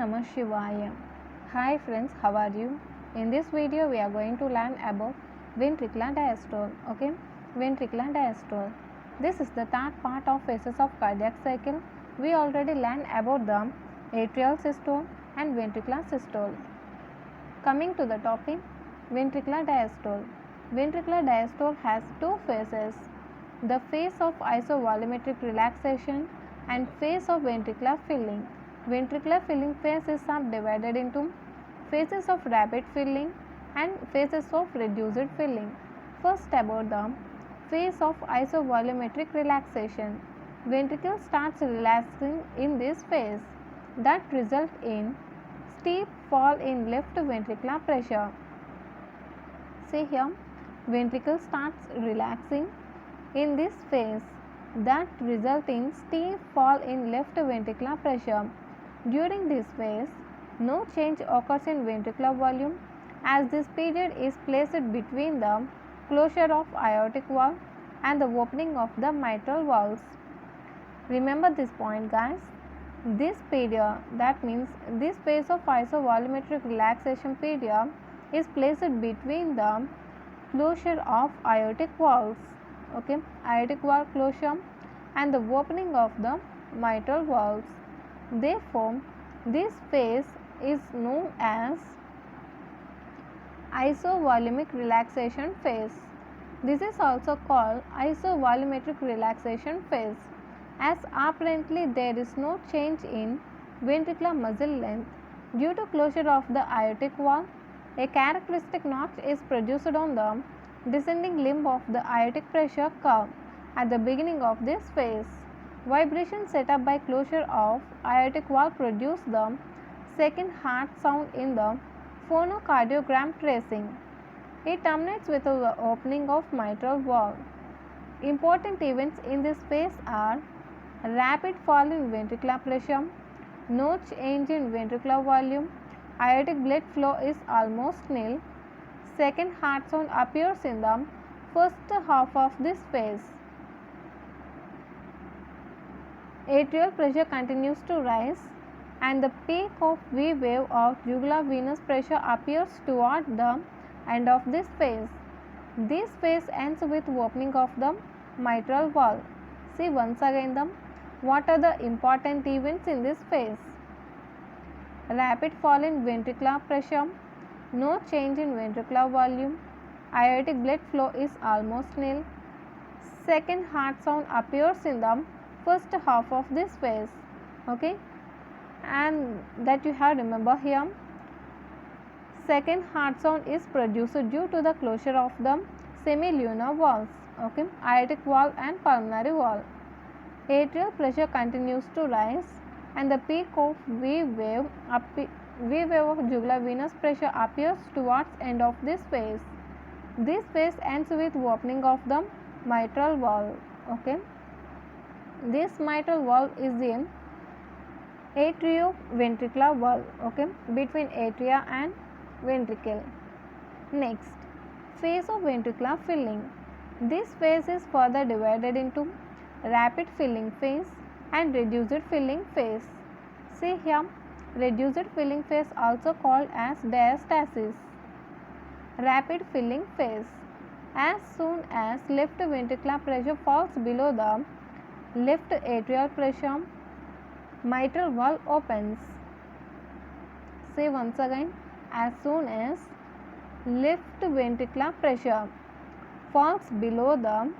Namah Shivaya. Hi friends, how are you? In this video we are going to learn about ventricular diastole. Okay, ventricular diastole. This is the third part of phases of cardiac cycle. We already learned about the atrial systole and ventricular systole. Coming to the topic, ventricular diastole. Ventricular diastole has two phases: the phase of isovolumetric relaxation and phase of ventricular filling. Ventricular filling phase is subdivided into phases of rapid filling and phases of reduced filling. First, about the phase of isovolumetric relaxation. Ventricle starts relaxing in this phase that results in steep fall in left ventricular pressure. See here, ventricle starts relaxing in this phase that result in steep fall in left ventricular pressure. During this phase, no change occurs in ventricular volume as this period is placed between the closure of aortic valve and the opening of the mitral valves. Remember this point, guys. This period, that means this phase of isovolumetric relaxation period, is placed between the closure of aortic valves, okay, aortic valve closure and the opening of the mitral valves. Therefore, this phase is known as isovolumic relaxation phase. This is also called isovolumetric relaxation phase, as apparently there is no change in ventricular muscle length due to closure of the aortic valve. A characteristic notch is produced on the descending limb of the aortic pressure curve at the beginning of this phase. Vibration set up by closure of aortic valve produce the second heart sound in the phonocardiogram tracing. It terminates with the opening of mitral valve. Important events in this phase are rapid fall in ventricular pressure, no change in ventricular volume, aortic blood flow is almost nil, second heart sound appears in the first half of this phase. Atrial pressure continues to rise and the peak of V wave of jugular venous pressure appears toward the end of this phase. This phase ends with opening of the mitral valve. See once again what are the important events in this phase. Rapid fall in ventricular pressure, no change in ventricular volume, aortic blood flow is almost nil, second heart sound appears in the first half of this phase, okay, and that you have remember here. Second heart sound is produced due to the closure of the semilunar valves, okay, aortic valve and pulmonary valve. Atrial pressure continues to rise and the peak of V wave of jugular venous pressure appears towards end of this phase. This phase ends with opening of the mitral valve, okay. This mitral valve is in atrioventricular valve, okay, between atria and ventricle. Next, phase of ventricular filling. This phase is further divided into rapid filling phase and reduced filling phase. See here, reduced filling phase also called as diastasis. Rapid filling phase. As soon as left ventricular pressure falls below the left atrial pressure, mitral valve opens. Say once again, as soon as left ventricular pressure falls below the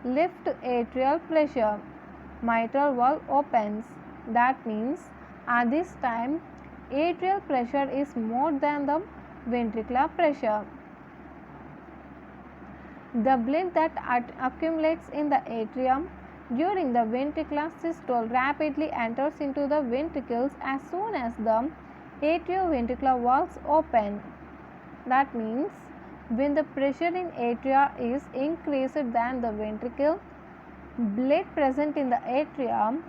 left atrial pressure, mitral valve opens. That means at this time atrial pressure is more than the ventricular pressure. The blood that accumulates in the atrium during the ventricular systole rapidly enters into the ventricles as soon as the atrioventricular valves open. That means when the pressure in atria is increased than the ventricle, blood present in the atrium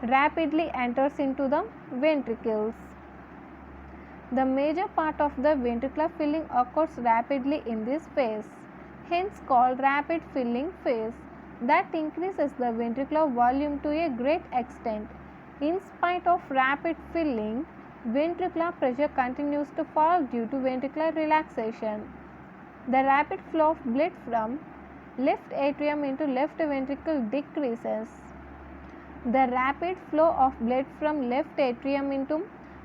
rapidly enters into the ventricles. The major part of the ventricular filling occurs rapidly in this phase, hence called rapid filling phase, that increases the ventricular volume to a great extent. In spite of rapid filling, ventricular pressure continues to fall due to ventricular relaxation. The rapid flow of blood from left atrium into left ventricle decreases. The rapid flow of blood from left atrium into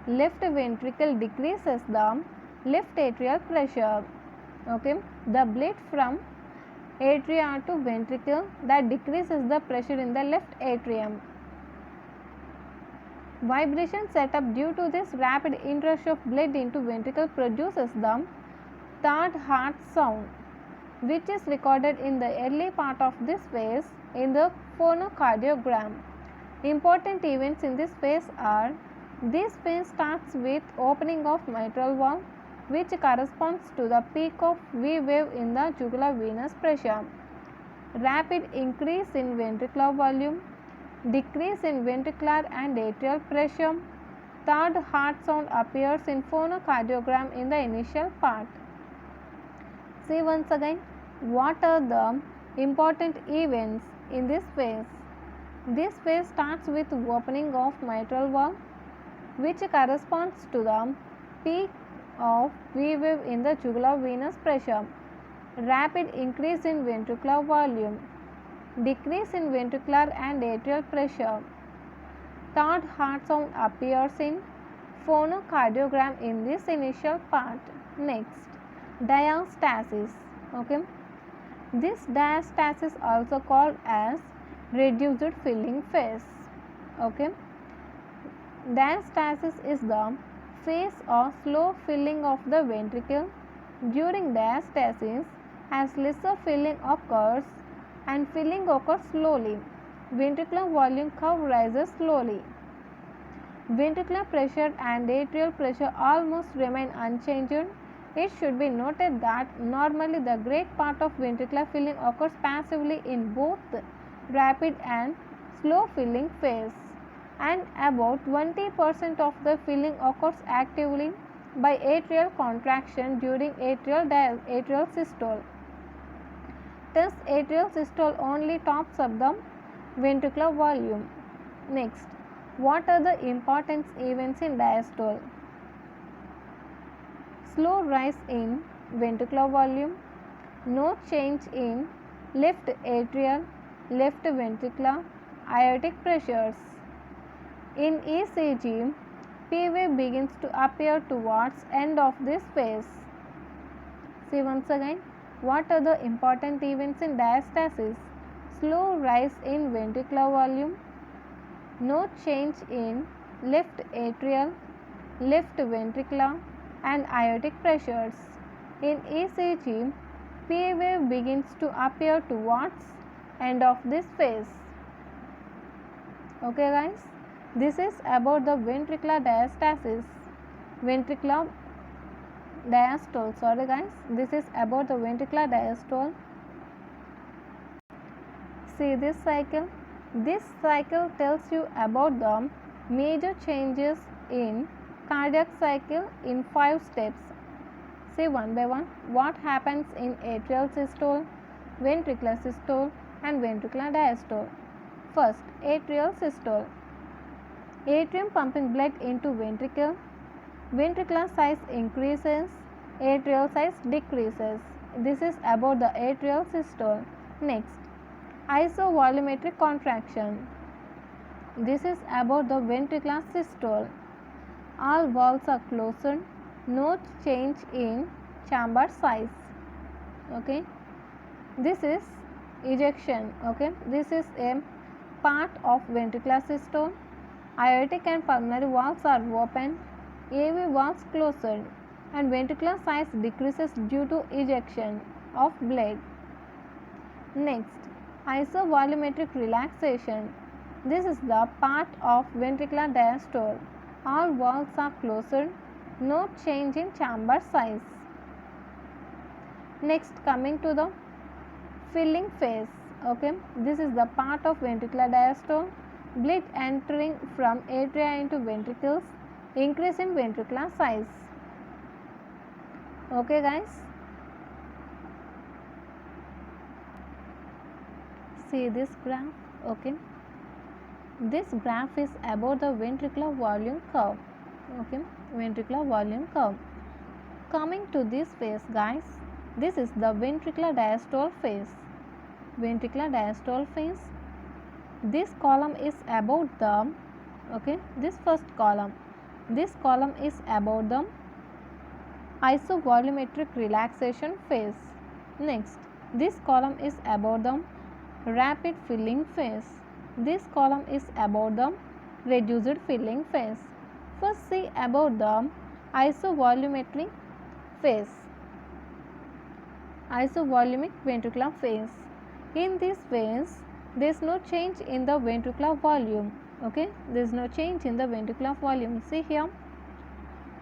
left ventricle decreases the left atrial pressure. Okay, the blood from atria to ventricle that decreases the pressure in the left atrium. Vibration set up due to this rapid inrush of blood into ventricle produces the third heart sound, which is recorded in the early part of this phase in the phonocardiogram. Important events in this phase are: this phase starts with opening of mitral valve, which corresponds to the peak of V wave in the jugular venous pressure. Rapid increase in ventricular volume, decrease in ventricular and atrial pressure. Third heart sound appears in phonocardiogram in the initial part. See once again, what are the important events in this phase? This phase starts with opening of mitral valve, which corresponds to the peak of V wave in the jugular venous pressure. Rapid increase in ventricular volume, decrease in ventricular and atrial pressure. Third heart sound appears in phonocardiogram in this initial part. Next, diastasis. Okay, this diastasis also called as reduced filling phase. Okay, diastasis is the phase of slow filling of the ventricle. During diastasis, as lesser filling occurs and filling occurs slowly, ventricular volume curve rises slowly. Ventricular pressure and atrial pressure almost remain unchanged. It should be noted that normally the great part of ventricular filling occurs passively in both rapid and slow filling phase, and about 20% of the filling occurs actively by atrial contraction during atrial systole. Thus, atrial systole only tops up the ventricular volume. Next, what are the important events in diastole? Slow rise in ventricular volume, no change in left atrial, left ventricular, aortic pressures. In ECG, P wave begins to appear towards end of this phase. See once again, what are the important events in diastasis? Slow rise in ventricular volume, no change in left atrial, left ventricular and aortic pressures. In ECG, P wave begins to appear towards end of this phase. Okay guys, this is about the ventricular diastole. Sorry guys, this is about the ventricular diastole. See this cycle. This cycle tells you about the major changes in cardiac cycle in 5 steps. See one by one what happens in atrial systole, ventricular systole and ventricular diastole. First, atrial systole. Atrium pumping blood into ventricle. Ventricular size increases, atrial size decreases. This is about the atrial systole. Next, isovolumetric contraction. This is about the ventricular systole. All valves are closed, no change in chamber size. Okay, this is ejection. Okay, this is a part of ventricular systole. Aortic and pulmonary valves are open, AV valves closed, and ventricular size decreases due to ejection of blood. Next, isovolumetric relaxation. This is the part of ventricular diastole. All valves are closed, no change in chamber size. Next, coming to the filling phase. Okay, this is the part of ventricular diastole. Blood entering from atria into ventricles, increase in ventricular size. Okay guys, see this graph. Okay, This graph is about the ventricular volume curve. Okay, ventricular volume curve. Coming to this phase, guys, this is the ventricular diastole phase. Ventricular diastole phase. This column is about the, okay, this first column. This column is about the isovolumetric relaxation phase. Next, this column is about the rapid filling phase. This column is about the reduced filling phase. First, see about the isovolumetric phase. Isovolumic ventricular phase. In this phase, there is no change in the ventricular volume. Okay, there is no change in the ventricular volume. See here,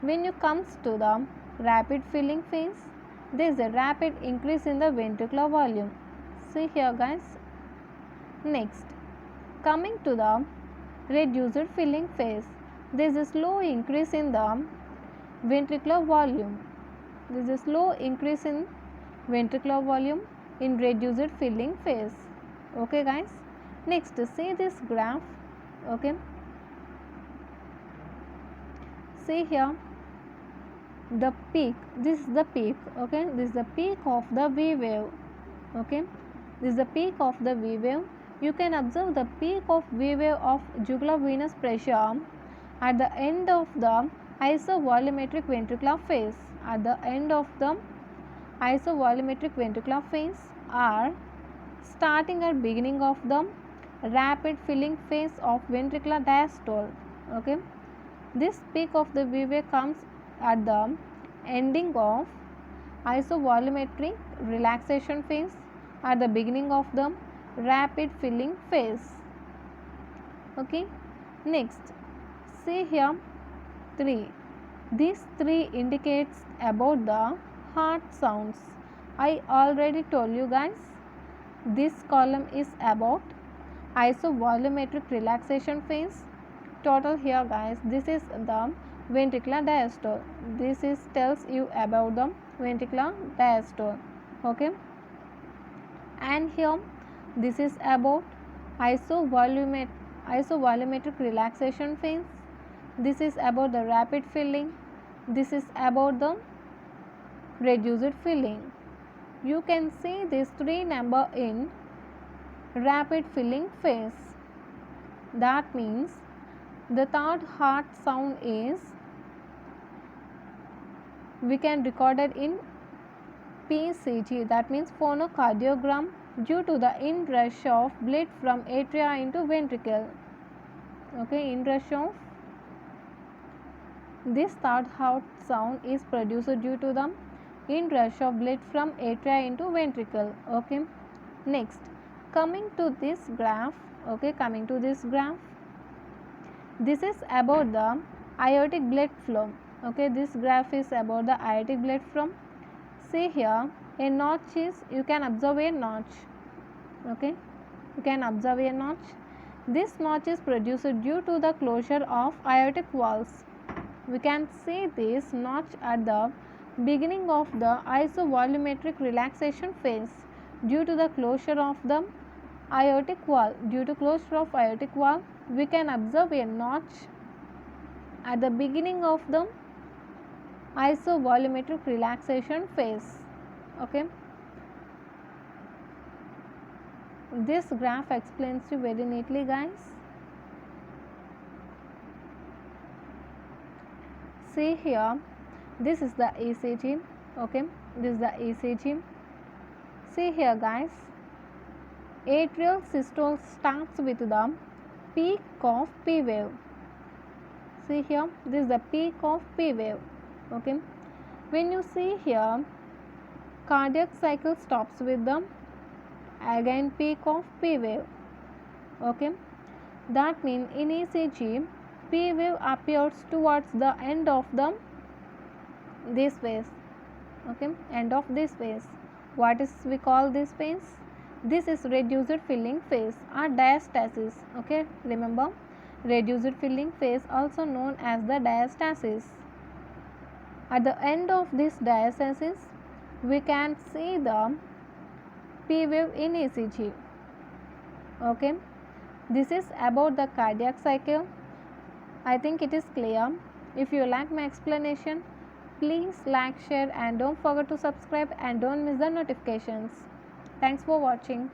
when you comes to the rapid filling phase, there is a rapid increase in the ventricular volume. See here, guys. Next, coming to the reduced filling phase, there is a slow increase in the ventricular volume. There is a slow increase in ventricular volume in reduced filling phase. Okay, guys. Next, see this graph. Okay, see here, the peak. This is the peak. Okay, this is the peak of the V wave. Okay, this is the peak of the V wave. You can observe the peak of V wave of jugular venous pressure at the end of the isovolumetric ventricular phase. At the end of the isovolumetric ventricular phase are starting at beginning of the rapid filling phase of ventricular diastole. Okay, this peak of the V wave comes at the ending of isovolumetric relaxation phase at the beginning of the rapid filling phase. Okay, next, see here 3. These 3 indicates about the heart sounds. I already told you, guys, this column is about isovolumetric relaxation phase. Total here, guys, this is the ventricular diastole. This is tells you about the ventricular diastole. Okay, and here this is about isovolumetric relaxation phase. This is about the rapid filling. This is about the reduced filling. You can see these 3 number in rapid filling phase. That means the third heart sound is, we can record it in PCG, that means phonocardiogram, due to the inrush of blood from atria into ventricle. Okay, inrush of this third heart sound is produced due to the inrush of blood from atria into ventricle. Okay, next, coming to this graph. Okay, coming to this graph, this is about the aortic blood flow. Okay, this graph is about the aortic blood flow. See here, a notch is, you can observe a notch. Okay, you can observe a notch. This notch is produced due to the closure of aortic valves. We can see this notch at the beginning of the isovolumetric relaxation phase due to the closure of the aortic valve. Due to closure of aortic valve, we can observe a notch at the beginning of the isovolumetric relaxation phase. Okay, this graph explains you very neatly, guys. See here, this is the ECG. Okay, this is the ECG. See here, guys, atrial systole starts with the peak of P wave. See here, this is the peak of P wave. Okay, when you see here, cardiac cycle stops with the again peak of P wave. Okay, that means in ECG, P wave appears towards the end of the this phase. Okay, end of this phase. What is we call this phase? This is reduced filling phase or diastasis. Okay, remember, reduced filling phase also known as the diastasis. At the end of this diastasis, we can see the P wave in ECG. Okay, This is about the cardiac cycle. I think it is clear. If you like my explanation, please like, share and don't forget to subscribe and don't miss the notifications. Thanks for watching.